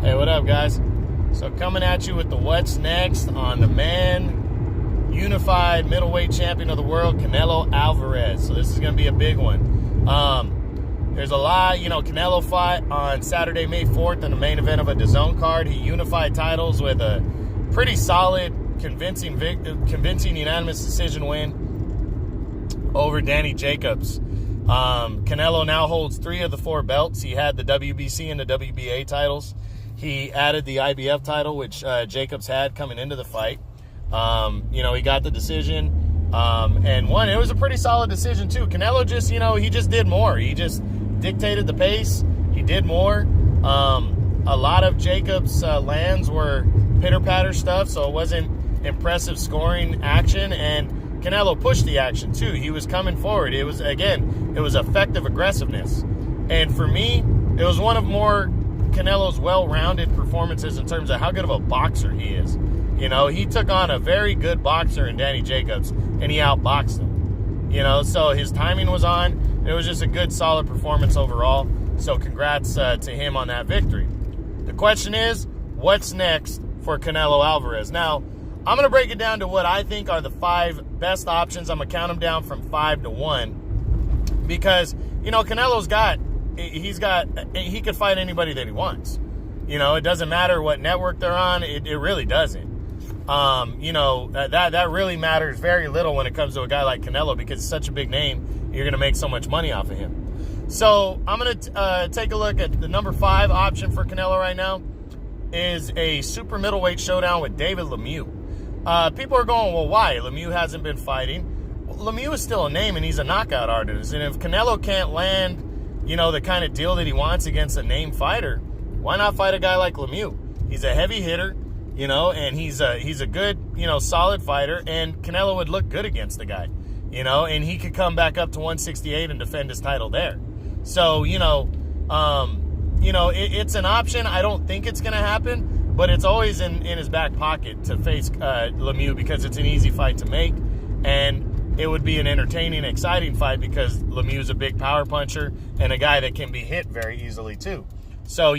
Hey, what up, guys? So coming at you with the what's next on the man unified middleweight champion of the world, Canelo Alvarez. So this is going to be a big one. There's a lot, Canelo fought on Saturday, May 4th in the main event of a DAZN card. He unified titles with a pretty solid, convincing unanimous decision win over Danny Jacobs. Canelo now holds 3 of the 4 belts. He had the WBC and the WBA titles. He added the IBF title, which Jacobs had coming into the fight. He got the decision and won. It was a pretty solid decision, too. Canelo just, he just did more. He just dictated the pace. He did more. A lot of Jacobs' lands were pitter-patter stuff, so it wasn't impressive scoring action. And Canelo pushed the action, too. He was coming forward. It was effective aggressiveness. And for me, it was one of more Canelo's well-rounded performances in terms of how good of a boxer he is. He took on a very good boxer in Danny Jacobs, and he outboxed him. So his timing was on. It was just a good, solid performance overall. So congrats to him on that victory. The question is, what's next for Canelo Alvarez? Now, I'm going to break it down to what I think are the 5 best options. I'm going to count them down from 5 to 1 because, Canelo's he could fight anybody that he wants. It doesn't matter what network they're on. It really doesn't. That really matters very little when it comes to a guy like Canelo because it's such a big name. You're going to make so much money off of him. So I'm going to take a look at the number 5 option for Canelo right now is a super middleweight showdown with David Lemieux. People are going, well, why? Lemieux hasn't been fighting. Well, Lemieux is still a name, and he's a knockout artist. And if Canelo can't land, the kind of deal that he wants against a named fighter, why not fight a guy like Lemieux? He's a heavy hitter, and he's a good, solid fighter, and Canelo would look good against the guy, and he could come back up to 168 and defend his title there. So, it's an option. I don't think it's going to happen, but it's always in his back pocket to face Lemieux because it's an easy fight to make, and it would be an entertaining, exciting fight because Lemieux's a big power puncher and a guy that can be hit very easily too. So,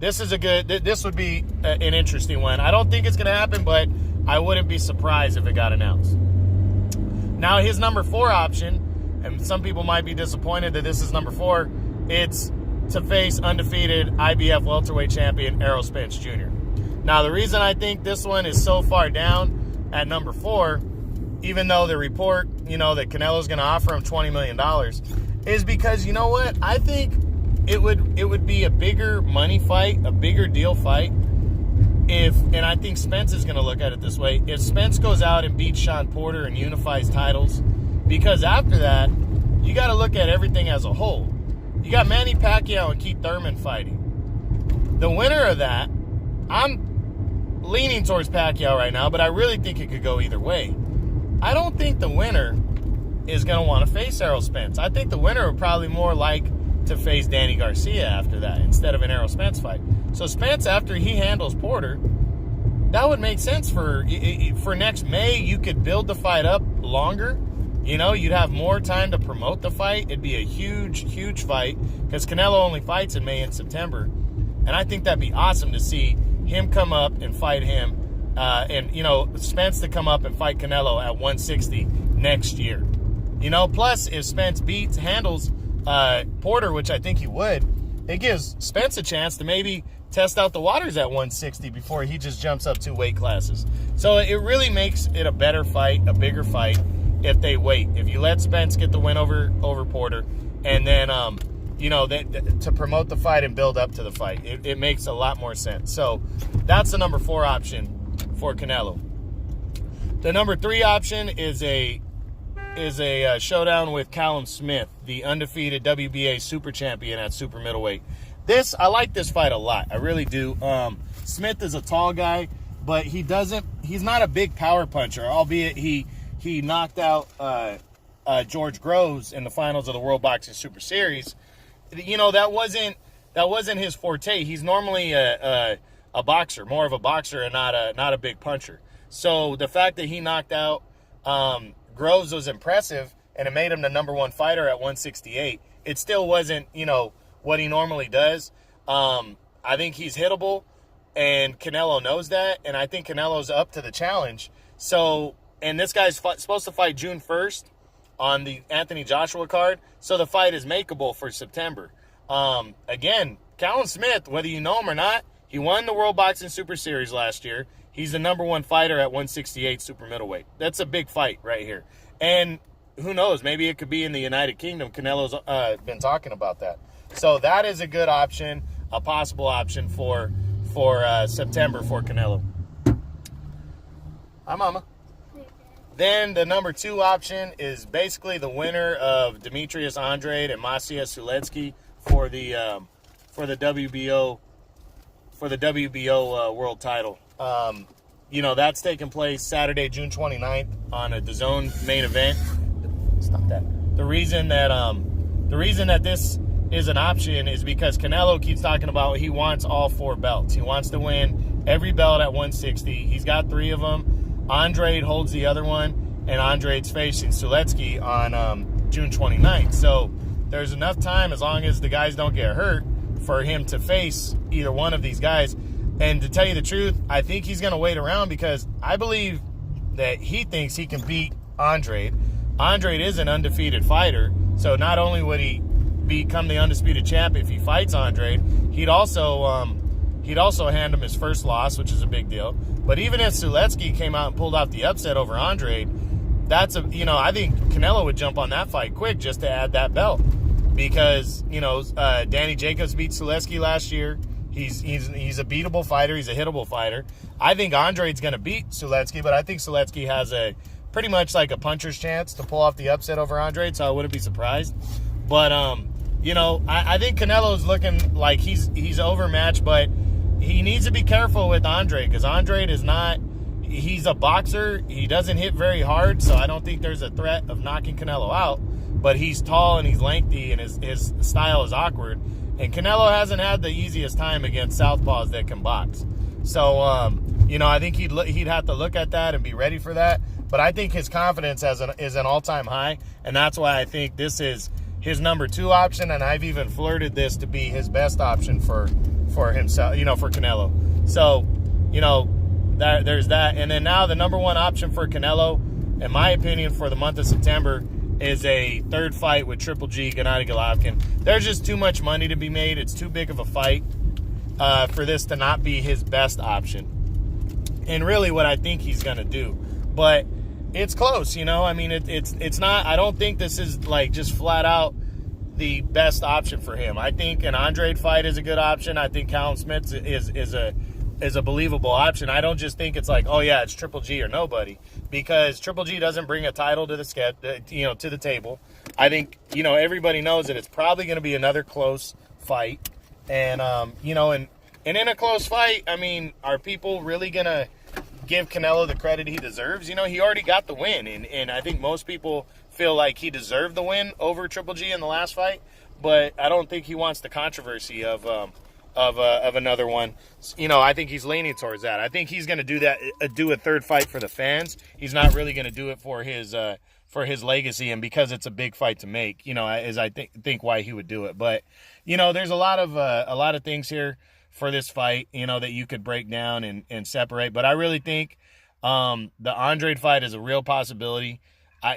this would be an interesting one. I don't think it's going to happen, but I wouldn't be surprised if it got announced. Now, his number 4 option, and some people might be disappointed that this is number 4, it's to face undefeated IBF welterweight champion Errol Spence Jr. Now, the reason I think this one is so far down at number 4, even though the report, that Canelo's going to offer him $20 million, is because, you know what? I think it would be a bigger money fight, a bigger deal fight, and I think Spence is going to look at it this way, if Spence goes out and beats Sean Porter and unifies titles, because after that, you got to look at everything as a whole. You got Manny Pacquiao and Keith Thurman fighting. The winner of that, I'm leaning towards Pacquiao right now, but I really think it could go either way. I don't think the winner is going to want to face Errol Spence. I think the winner would probably more like to face Danny Garcia after that instead of an Errol Spence fight. So Spence, after he handles Porter, that would make sense for next May. You could build the fight up longer. You'd have more time to promote the fight. It'd be a huge, huge fight because Canelo only fights in May and September. And I think that'd be awesome to see him come up and fight him. Spence to come up and fight Canelo at 160 next year. Plus if Spence handles Porter, which I think he would, it gives Spence a chance to maybe test out the waters at 160 before he just jumps up 2 weight classes. So it really makes it a better fight, a bigger fight if they wait. If you let Spence get the win over Porter and then, to promote the fight and build up to the fight, it makes a lot more sense. So that's the number 4 option for Canelo. The number 3 option is a showdown with Callum Smith, the undefeated WBA super champion at super middleweight. I like this fight a lot. I really do. Smith is a tall guy, but he's not a big power puncher, albeit he knocked out George Groves in the finals of the World Boxing Super Series. That wasn't his forte. He's normally a boxer, more of a boxer and not a big puncher. So the fact that he knocked out Groves was impressive, and it made him the number 1 fighter at 168. It still wasn't, what he normally does. I think he's hittable, and Canelo knows that, and I think Canelo's up to the challenge. So, and this guy's supposed to fight June 1st on the Anthony Joshua card, so the fight is makeable for September. Again, Callum Smith, whether you know him or not, he won the World Boxing Super Series last year. He's the #1 fighter at 168 super middleweight. That's a big fight right here. And who knows, maybe it could be in the United Kingdom. Canelo's been talking about that. So that is a good option, a possible option for September for Canelo. Hi, Mama. Then the number 2 option is basically the winner of Demetrius Andrade and Maciej Sulecki for the WBO world title. That's taking place Saturday, June 29th on a DAZN main event. Stop that. The reason that this is an option is because Canelo keeps talking about he wants all 4 belts. He wants to win every belt at 160. He's got 3 of them. Andrade holds the other one, and Andrade's facing Sulecki on June 29th. So there's enough time, as long as the guys don't get hurt, for him to face either one of these guys. And to tell you the truth, I think he's going to wait around because I believe that he thinks he can beat Andrade. Andrade is an undefeated fighter, so not only would he become the undisputed champ if he fights Andrade, he'd also hand him his first loss, which is a big deal. But even if Sulecki came out and pulled out the upset over Andrade, I think Canelo would jump on that fight quick just to add that belt. Because, Danny Jacobs beat Sulecki last year. He's a beatable fighter. He's a hittable fighter. I think Andrade's going to beat Sulecki, but I think Sulecki has a pretty much like a puncher's chance to pull off the upset over Andrade, so I wouldn't be surprised. But, I think Canelo's looking like he's overmatched, but he needs to be careful with Andrade because Andrade is not... He's a boxer. He doesn't hit very hard, so I don't think there's a threat of knocking Canelo out. But he's tall and he's lengthy and his style is awkward. And Canelo hasn't had the easiest time against southpaws that can box. So, I think he'd have to look at that and be ready for that. But I think his confidence is an all-time high, and that's why I think this is his number 2 option, and I've even flirted this to be his best option for himself, for Canelo. So, there's that. And then now the number 1 option for Canelo, in my opinion, for the month of September, is a 3rd fight with Triple G, Gennady Golovkin. There's just too much money to be made. It's too big of a fight for this to not be his best option. And really what I think he's going to do. But it's close, it's not, I don't think this is like just flat out the best option for him. I think an Andrade fight is a good option. I think Callum Smith is a believable option. I don't just think it's like, oh yeah, it's Triple G or nobody, because Triple G doesn't bring a title to the to the table. I think, everybody knows that it's probably going to be another close fight. And, and in a close fight, are people really going to give Canelo the credit he deserves? He already got the win, and I think most people feel like he deserved the win over Triple G in the last fight, but I don't think he wants the controversy of another one. I think he's leaning towards that. I think he's going to do that, do a 3rd fight for the fans. He's not really going to do it for his legacy, and because it's a big fight to make, as I think why he would do it. But there's a lot of things here for this fight, that you could break down and separate. But I really think the Andrade fight is a real possibility.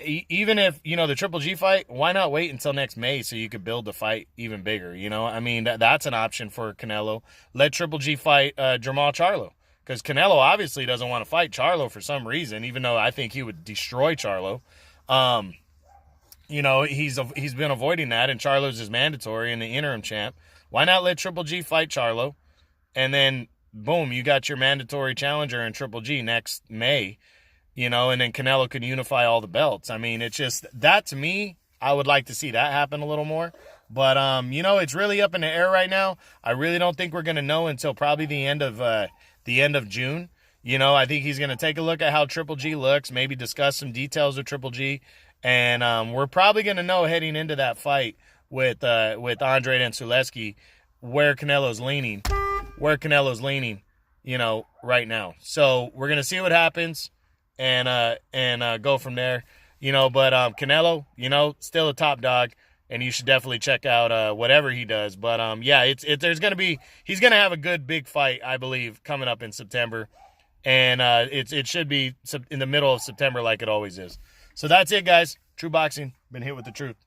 Even if, the Triple G fight, why not wait until next May so you could build the fight even bigger, That's an option for Canelo. Let Triple G fight Jermall Charlo, because Canelo obviously doesn't want to fight Charlo for some reason, even though I think he would destroy Charlo. He's been avoiding that, and Charlo's is mandatory in the interim champ. Why not let Triple G fight Charlo? And then, boom, you got your mandatory challenger in Triple G next May, and then Canelo can unify all the belts. It's just, that to me, I would like to see that happen a little more. But, it's really up in the air right now. I really don't think we're going to know until probably the end of June. I think he's going to take a look at how Triple G looks, maybe discuss some details of Triple G. And we're probably going to know heading into that fight with Andrade and Sulecki where Canelo's leaning, right now. So we're going to see what happens and go from there, but Canelo, still a top dog. and you should definitely check out whatever he does. But yeah, he's gonna have a good big fight, I believe, coming up in September, and it should be in the middle of September like it always is. So that's it, guys. True Boxing, been hit with the truth.